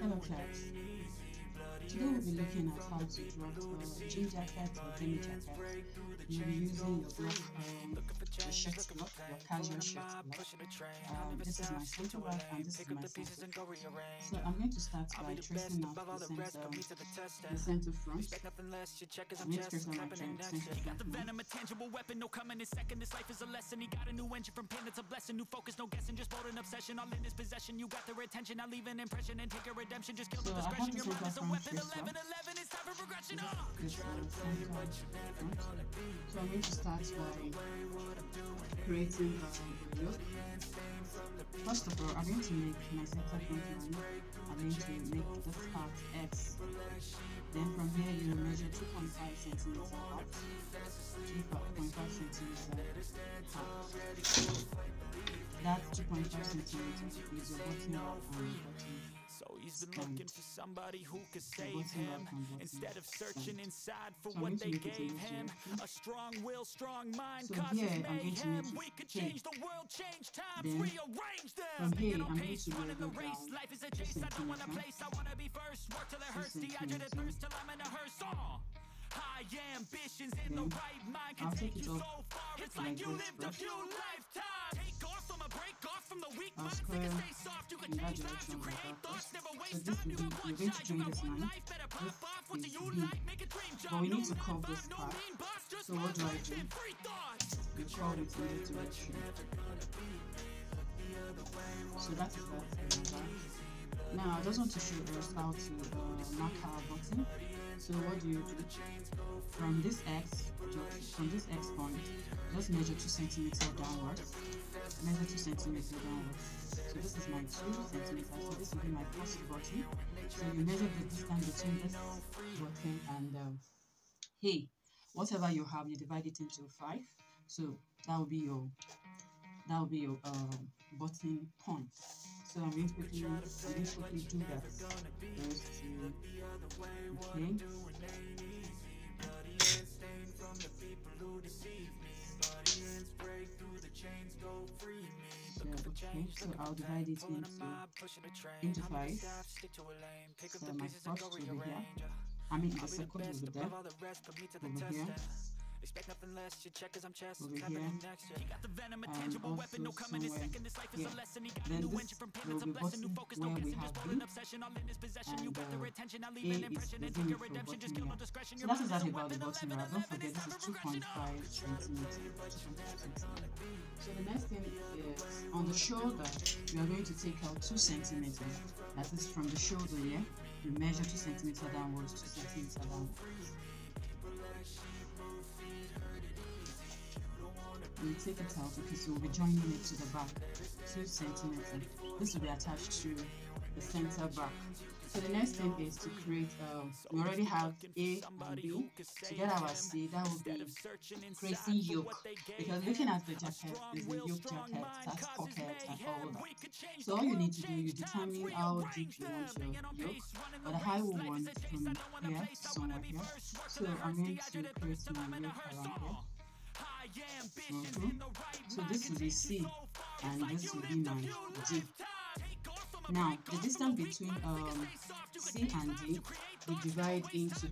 Hello class. Today we'll be looking at how to draw jean jacket or denim jacket. You'll be using your block, your shirt block, your casual shirt block. This is my center block and this is my center. So I'm going to start by tracing out the center front. I'm going to trace out my center front. Venom, a tangible weapon, no coming in second. This life is a lesson. He got a new engine from pain, it's a blessing. New focus, no guessing, just bold and obsession. All in his possession, you got their attention. I'll leave an impression and take a redemption. Just kill the discretion. Your mind is a weapon. 11, 11, it's time for progression. So I'm going to start by creating a look. First of all, I'm going to make my center front line. I'm going to make this part X. Then from here, you will measure 2.5 centimeters out. 2.5 centimeters out. That 2.5 centimeters is your bottom and bottom. So he's been looking for somebody who could save him instead of searching inside for what they gave him. A strong will, strong mind causes mayhem. We could change the world, change times, rearrange them. Begin on pace, running the race. Life is a chase, I don't want a place, I want to be first. Work till it hurts, dehydrated thirst till I'm in a hearse. High ambitions in the right mind can take you so far. It's like you lived a few lifetimes. Take off from a break off from the weak minds. They can stay soft, you can change lives, you create thoughts, never waste time. You have one shot, you got one life, better pop off. What do you like? Make a dream job. But we need to curve this part. So what do I do? We curve it in this direction. So that is that. Now I just want to show us how to mark our button. So what do? From this X point, just measure 2 centimeters downwards. Measure 2 centimeters downwards. So this is my 2 centimeters. So this will be my first button. So you measure the distance between this button and hey, whatever you have, you divide it into 5. So that will be your button point. So I'm going to quickly do that. First, okay. So I'll divide it into 5. So my first will be here. I mean the second will be there. Over here. Expect nothing less, you check as I'm chess. Over here. You got the venom, a tangible weapon, no coming in second. This life is a lesson. He got a new engine from pain, it's a blessing. New focus, no guessing, just bold and obsession. All in his possession, you got their attention. I'll leave an impression and take your redemption. Just kill no discretion. So that is that about the bottom wrap. Don't forget this is 2.5 centimeters. So the next thing is on the shoulder, you are going to take out 2 centimeters. That is from the shoulder here. You measure 2 centimeters downwards, 2 centimeters downwards. You take it out because we'll be joining it to the back, 2 centimeters. This will be attached to the center back. So the next thing is to create, we already have A and B. To get our C, that will be creating yoke. Because looking at the jacket, is a yoke jacket, that's pocket and all that. So all you need to do, you determine how deep you want your yoke. But the high will want from here, somewhere here. So I'm going to create my yoke around here. So this will be C and this will be my D. Now the distance between C and D we divide into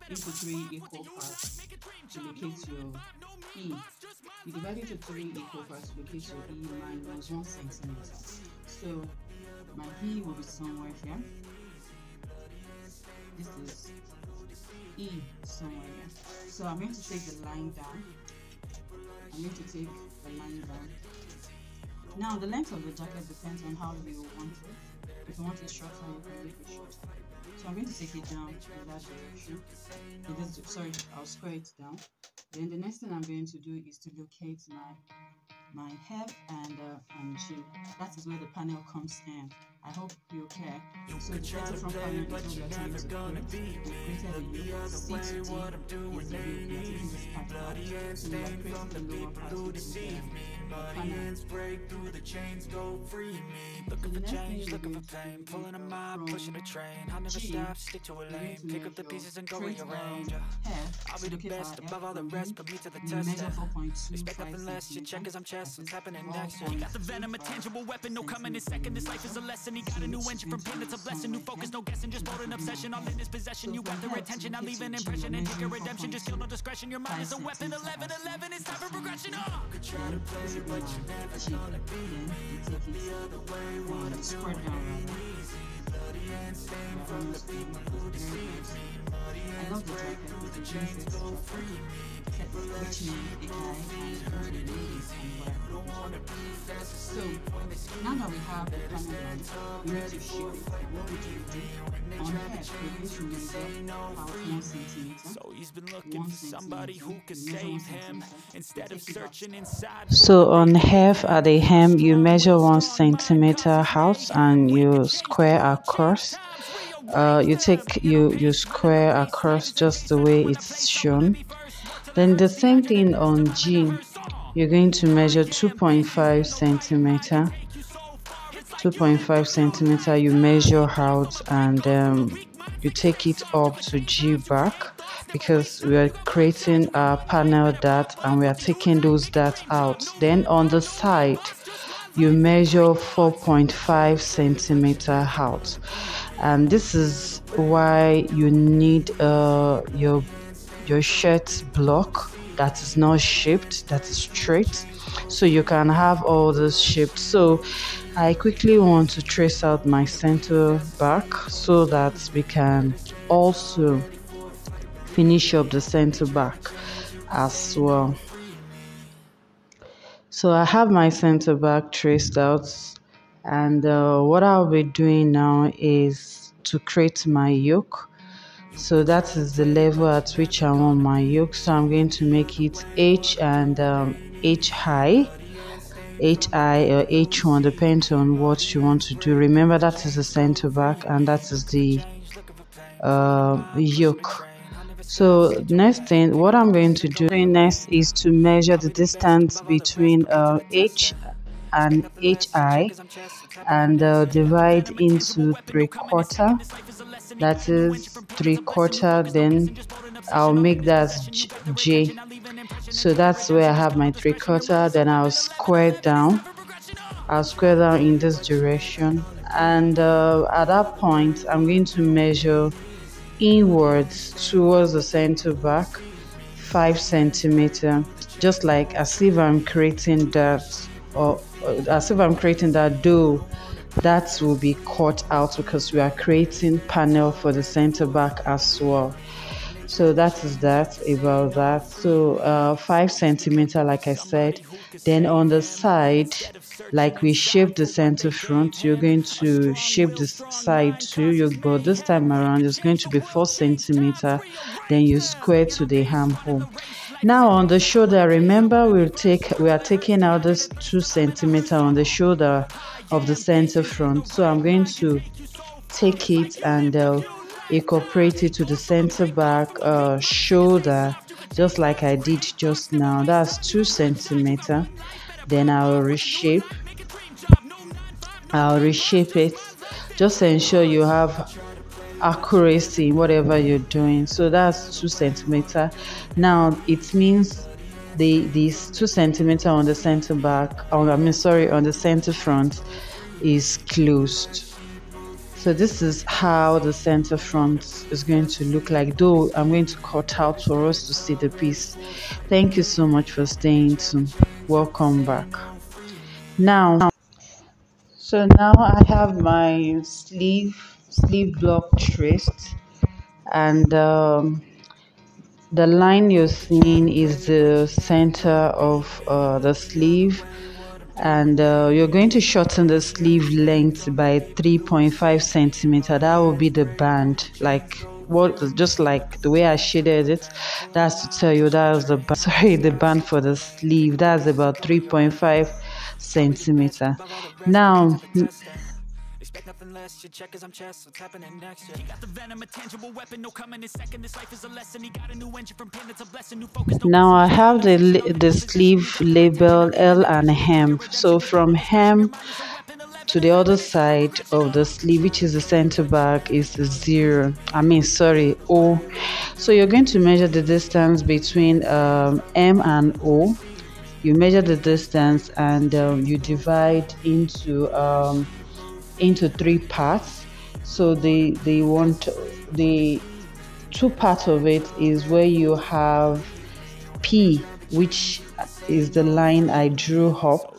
3 equal parts to locate your E. You divide into 3 equal parts to locate your E minus 1 centimeter. So my E will be somewhere here. This is E somewhere here. So I'm going to take the line down. Now the length of the jacket depends on how you want it. If you want it shorter, you can make it shorter. So I'm going to take it down in that direction. I'll square it down. Then the next thing I'm going to do is to locate my hip and chin. That is where the panel comes in. I hope you okay. So the center front panel is what we are trying to create. We created a yoke. C to D is the yoke. We are taking this part out. So we are creating the lower part of the panel. break through the chains, go free me. Looking for change, looking for pain, pulling a mind, pushing a train. I'll never stop, stick to a lane, pick up the pieces and go rearrange. I'll be the best above all the rest, put me to the test. Expect nothing less, you check as I'm chess, what's happening next. He got the venom, a tangible weapon, no coming in second. This life is a lesson, he got a new engine from pain, it's a blessing. New focus, no guessing, just bold an obsession. All in his possession, you got their attention. I leave an impression and take your redemption. Just kill no discretion, your mind is a weapon. 11-11, it's time for progression. Could try to play it, but you're never gonna be the other way. What I'm spread down. bloody and stain from the people who deceive me. I love the jacket with the jeans go free me. Which means it So now that we have the panel done, we need to shape. What would you do? On head, we're going to measure about 1 centimeter. So he's been looking for somebody who could save him instead of searching inside. So on half at the hem, you measure 1 centimeter out and you square across. You square across just the way it's shown. Then the same thing on G. You're going to measure 2.5 centimeter. 2.5 centimeter. You measure out and you take it up to G back because we are creating a panel dart and we are taking those darts out. Then on the side, you measure 4.5 centimeter out, and this is why you need your shirt block that is not shaped, that is straight, so you can have all this shaped. So I quickly want to trace out my center back so that we can also finish up the center back as well. So I have my center back traced out, and what I'll be doing now is to create my yoke. So that is the level at which I want my yoke. So I'm going to make it H and H high, HI or H1, depends on what you want to do. Remember, that is the center back and that is the yoke. So next thing, what I'm going to do next is to measure the distance between H and HI and divide into 3/4. That is 3/4. Then I'll make that J. So that's where I have my 3/4. Then I'll square down. I'll square down in this direction, and at that point I'm going to measure inwards towards the center back 5 centimeter, just like as if I'm creating that, or as if I'm creating that dough. That will be cut out because we are creating panel for the center back as well. So that is that about that. So 5 centimeter, like I said. Then on the side, like we shaped the center front, you're going to shape the side too, but this time around it's going to be 4 centimeter. Then you square to the armhole. Now on the shoulder, remember we are taking out this 2 centimeter on the shoulder of the center front. So I'm going to take it and incorporate it to the center back shoulder, just like I did just now. That's 2 centimeter. Then I'll reshape it. Just ensure you have accuracy in whatever you're doing. So that's 2 centimeter. Now it means these 2 centimeter on the center back, on the center front is closed. So this is how the center front is going to look like, though I'm going to cut out for us to see the piece. Thank you so much for staying tuned. Welcome back. Now I have my sleeve block traced, and the line you're seeing is the center of the sleeve, and you're going to shorten the sleeve length by 3.5 centimeter. That will be the band, just like the way I shaded it. That's to tell you that was the band for the sleeve. That's about 3.5 centimeter. Now expect nothing less. You check as I'm chess, what's happening next? Yeah. He got the venom, a tangible weapon, no coming in second. This life is a lesson. He got a new engine from pain, that's a blessing. New focus, no Now I have the sleeve label L and hem. So from hem to the other side of the sleeve, which is the center back, is 0. O. So you're going to measure the distance between M and O. You measure the distance and you divide into 3 parts. So the 2 parts of it is where you have P, which is the line I drew up,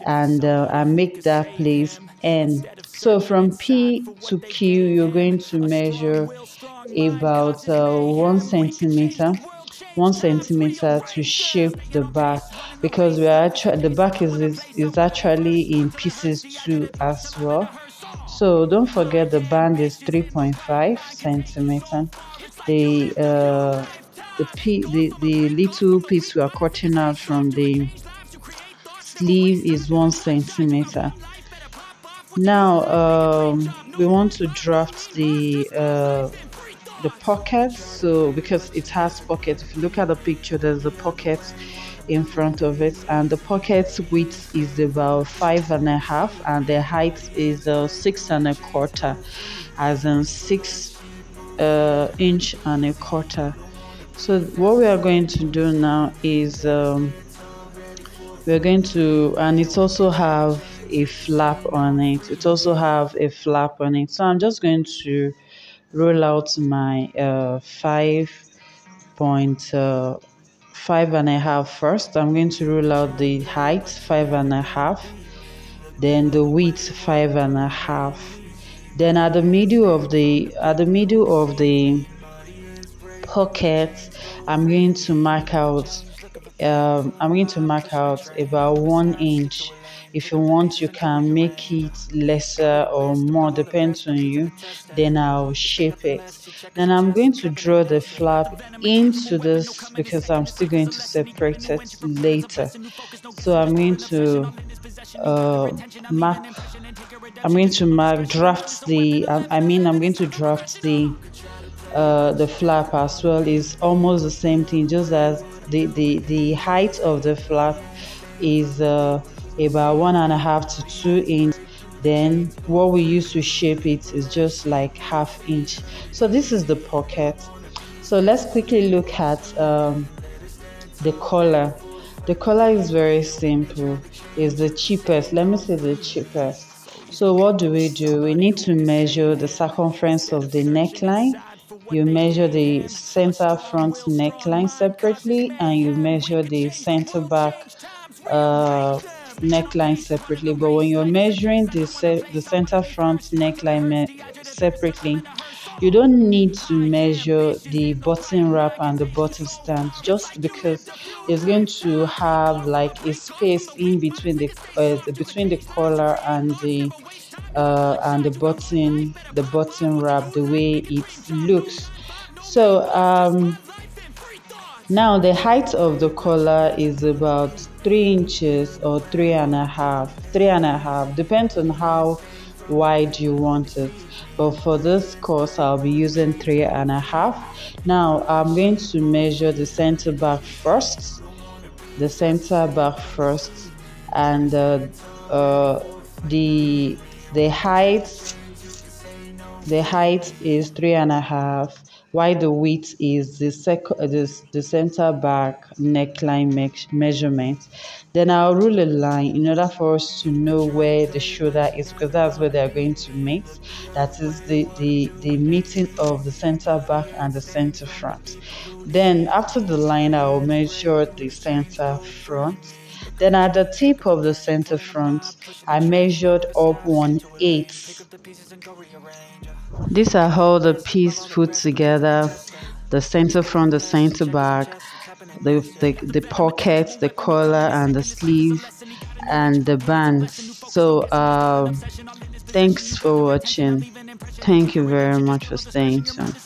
and I make that place N. So from P to Q, you're going to measure about 1 centimeter. 1 centimeter to shape the back, because the back is actually in pieces too as well. So don't forget the band is 3.5 centimeter. The little piece we are cutting out from the sleeve is 1 centimeter. Now we want to draft the pockets. So because it has pockets, if you look at the picture, there's a pocket in front of it, and the pocket's width is about 5.5, and the height is 6.25, as in 6 inch and a quarter. So what we are going to do now is we're going to, and it also have a flap on it. So I'm just going to roll out my 5.5 first. I'm going to roll out the height 5.5, then the width 5.5. Then at the middle of the pocket, I'm going to mark out about 1 inch. If you want, you can make it lesser or more, depends on you. Then I'll shape it. Then I'm going to draw the flap into this, because I'm still going to separate it later. So I'm going to draft the flap as well. Is almost the same thing, just as the height of the flap is about 1.5 to 2 inch. Then what we use to shape it is just like 1/2 inch. So this is the pocket. So let's quickly look at the collar. The collar is very simple. It's the cheapest. Let me say the cheapest. So what do? We need to measure the circumference of the neckline. You measure the center front neckline separately, and you measure the center back neckline separately. But when you're measuring the center front neckline separately, you don't need to measure the button wrap and the button stand, just because it's going to have like a space in between the collar and the button wrap, the way it looks. So now the height of the collar is about 3 inches or 3.5, depends on how wide you want it. But for this course, I'll be using 3.5. Now I'm going to measure the center back first, and the height is 3.5, while the width is the center back neckline measurement. Then I'll rule a line in order for us to know where the shoulder is, because that's where they're going to meet. That is the meeting of the center back and the center front. Then after the line, I'll measure the center front. Then at the tip of the center front, I measured up 1/8. These are how the piece put together: the center front, the center back, the pocket, the collar and the sleeve, and the bands. So thanks for watching. Thank you very much for staying tuned.